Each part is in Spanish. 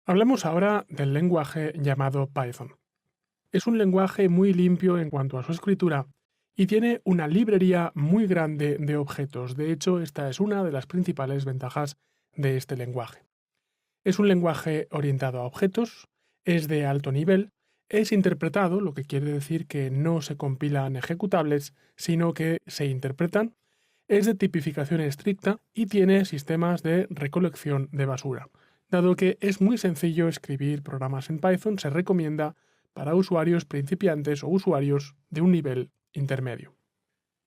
Hablemos ahora del lenguaje llamado Python. Es un lenguaje muy limpio en cuanto a su escritura y tiene una librería muy grande de objetos. De hecho, esta es una de las principales ventajas de este lenguaje. Es un lenguaje orientado a objetos, es de alto nivel, es interpretado, lo que quiere decir que no se compilan ejecutables, sino que se interpretan, es de tipificación estricta y tiene sistemas de recolección de basura. Dado que es muy sencillo escribir programas en Python, se recomienda para usuarios principiantes o usuarios de un nivel intermedio.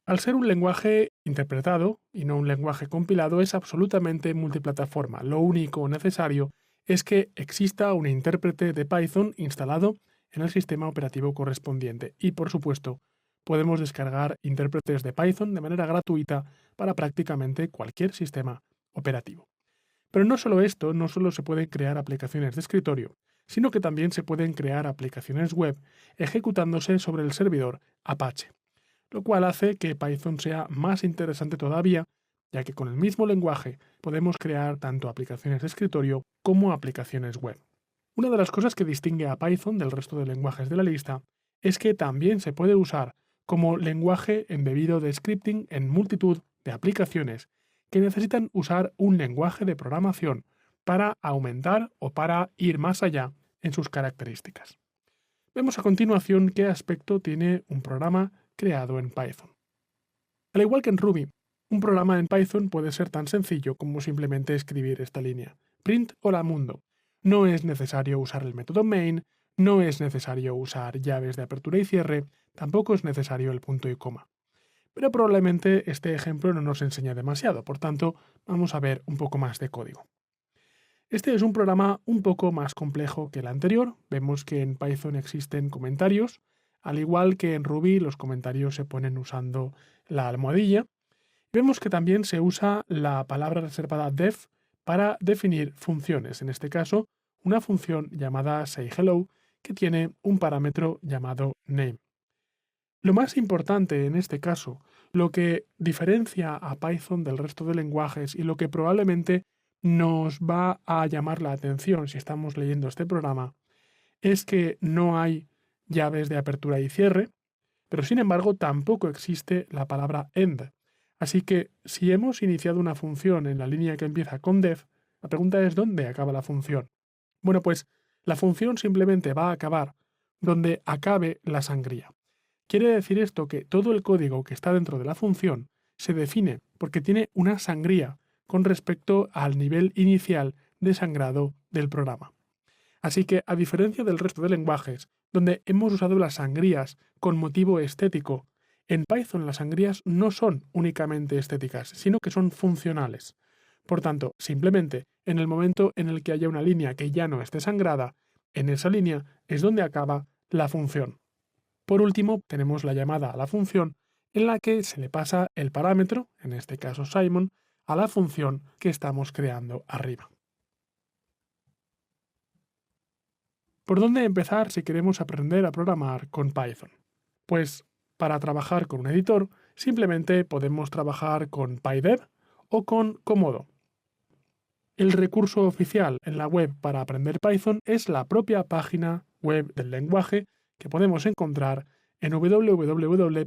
Al ser un lenguaje interpretado y no un lenguaje compilado, es absolutamente multiplataforma. Lo único necesario es que exista un intérprete de Python instalado en el sistema operativo correspondiente. Y, por supuesto, podemos descargar intérpretes de Python de manera gratuita para prácticamente cualquier sistema operativo. Pero no solo esto, no solo se pueden crear aplicaciones de escritorio, sino que también se pueden crear aplicaciones web ejecutándose sobre el servidor Apache, lo cual hace que Python sea más interesante todavía, ya que con el mismo lenguaje podemos crear tanto aplicaciones de escritorio como aplicaciones web. Una de las cosas que distingue a Python del resto de lenguajes de la lista es que también se puede usar como lenguaje embebido de scripting en multitud de aplicaciones que necesitan usar un lenguaje de programación para aumentar o para ir más allá en sus características. Vemos a continuación qué aspecto tiene un programa creado en Python. Al igual que en Ruby, un programa en Python puede ser tan sencillo como simplemente escribir esta línea: print hola mundo. No es necesario usar el método main, no es necesario usar llaves de apertura y cierre, tampoco es necesario el punto y coma. Pero probablemente este ejemplo no nos enseña demasiado, por tanto, vamos a ver un poco más de código. Este es un programa un poco más complejo que el anterior. Vemos que en Python existen comentarios, al igual que en Ruby los comentarios se ponen usando la almohadilla. Vemos que también se usa la palabra reservada def para definir funciones, en este caso una función llamada sayHello que tiene un parámetro llamado name. Lo más importante en este caso, lo que diferencia a Python del resto de lenguajes y lo que probablemente nos va a llamar la atención si estamos leyendo este programa, es que no hay llaves de apertura y cierre, pero sin embargo tampoco existe la palabra end. Así que si hemos iniciado una función en la línea que empieza con def, la pregunta es ¿dónde acaba la función? Bueno, pues la función simplemente va a acabar donde acabe la sangría. Quiere decir esto que todo el código que está dentro de la función se define porque tiene una sangría con respecto al nivel inicial de sangrado del programa. Así que, a diferencia del resto de lenguajes, donde hemos usado las sangrías con motivo estético, en Python las sangrías no son únicamente estéticas, sino que son funcionales. Por tanto, simplemente, en el momento en el que haya una línea que ya no esté sangrada, en esa línea es donde acaba la función. Por último, tenemos la llamada a la función, en la que se le pasa el parámetro, en este caso Simon, a la función que estamos creando arriba. ¿Por dónde empezar si queremos aprender a programar con Python? Pues para trabajar con un editor, simplemente podemos trabajar con PyDev o con Komodo. El recurso oficial en la web para aprender Python es la propia página web del lenguaje que podemos encontrar en www.python.org.